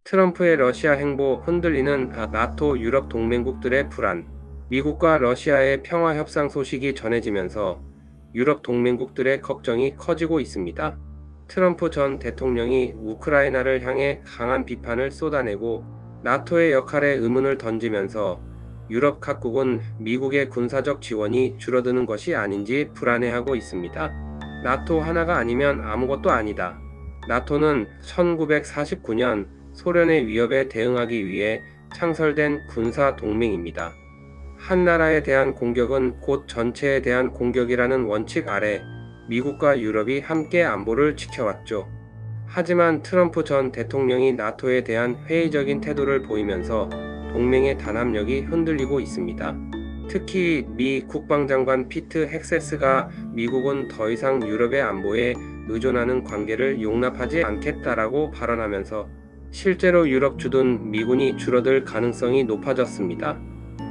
트럼프의 러시아 행보 흔들리는 나토 유럽 동맹국들의 불안. 미국과 러시아의 평화 협상 소식이 전해지면서 유럽 동맹국들의 걱정이 커지고 있습니다. 트럼프 전 대통령이 우크라이나를 향해 강한 비판을 쏟아내고 나토의 역할에 의문을 던지면서 유럽 각국은 미국의 군사적 지원이 줄어드는 것이 아닌지 불안해하고 있습니다. 나토 하나가 아니면 아무것도 아니다. 나토는 1949년 소련의 위협에 대응하기 위해 창설된 군사 동맹입니다. 한 나라에 대한 공격은 곧 전체에 대한 공격이라는 원칙 아래 미국과 유럽이 함께 안보를 지켜왔죠. 하지만 트럼프 전 대통령이 나토에 대한 회의적인 태도를 보이면서 동맹의 단합력이 흔들리고 있습니다. 특히 미 국방장관 피트 헥세스가 미국은 더 이상 유럽의 안보에 의존하는 관계를 용납하지 않겠다라고 발언하면서 실제로 유럽 주둔 미군이 줄어들 가능성이 높아졌습니다.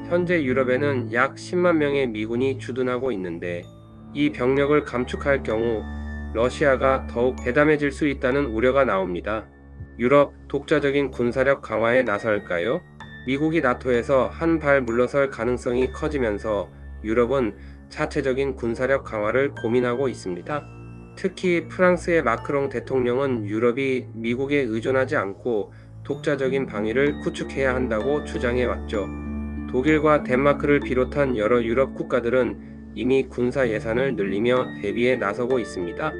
현재 유럽에는 약 10만 명의 미군이 주둔하고 있는데 이 병력을 감축할 경우 러시아가 더욱 대담해질 수 있다는 우려가 나옵니다. 유럽 독자적인 군사력 강화에 나설까요? 미국이 나토에서 한 발 물러설 가능성이 커지면서 유럽은 자체적인 군사력 강화를 고민하고 있습니다. 특히 프랑스의 마크롱 대통령은 유럽이 미국에 의존하지 않고 독자적인 방위를 구축해야 한다고 주장해왔죠. 독일과 덴마크를 비롯한 여러 유럽 국가들은 이미 군사 예산을 늘리며 대비에 나서고 있습니다.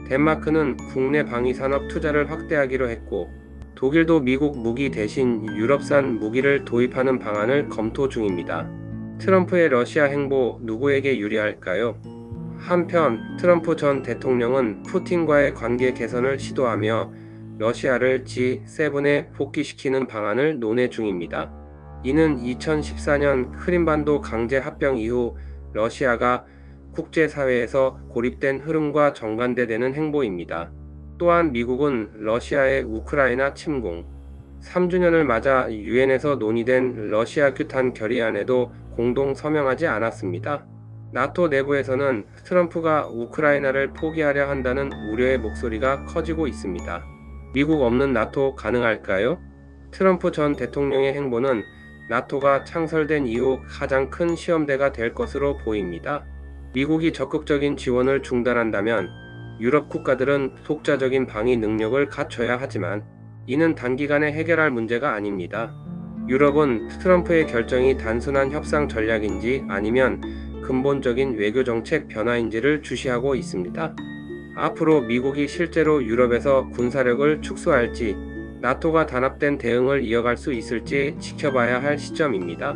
덴마크는 국내 방위 산업 투자를 확대하기로 했고, 독일도 미국 무기 대신 유럽산 무기를 도입하는 방안을 검토 중입니다. 트럼프의 러시아 행보 누구에게 유리할까요? 한편 트럼프 전 대통령은 푸틴과의 관계 개선을 시도하며 러시아를 G7에 복귀시키는 방안을 논의 중입니다. 이는 2014년 크림반도 강제 합병 이후 러시아가 국제사회에서 고립된 흐름과 정반대되는 행보입니다. 또한 미국은 러시아의 우크라이나 침공 3주년을 맞아 유엔에서 논의된 러시아 규탄 결의안에도 공동 서명하지 않았습니다. 나토 내부에서는 트럼프가 우크라이나를 포기하려 한다는 우려의 목소리가 커지고 있습니다. 미국 없는 나토 가능할까요? 트럼프 전 대통령의 행보는 나토가 창설된 이후 가장 큰 시험대가 될 것으로 보입니다. 미국이 적극적인 지원을 중단한다면 유럽 국가들은 독자적인 방위 능력을 갖춰야 하지만 이는 단기간에 해결할 문제가 아닙니다. 유럽은 트럼프의 결정이 단순한 협상 전략인지 아니면 근본적인 외교정책 변화인지를 주시하고 있습니다. 앞으로 미국이 실제로 유럽에서 군사력을 축소할지 나토가 단합된 대응을 이어갈 수 있을지 지켜봐야 할 시점입니다.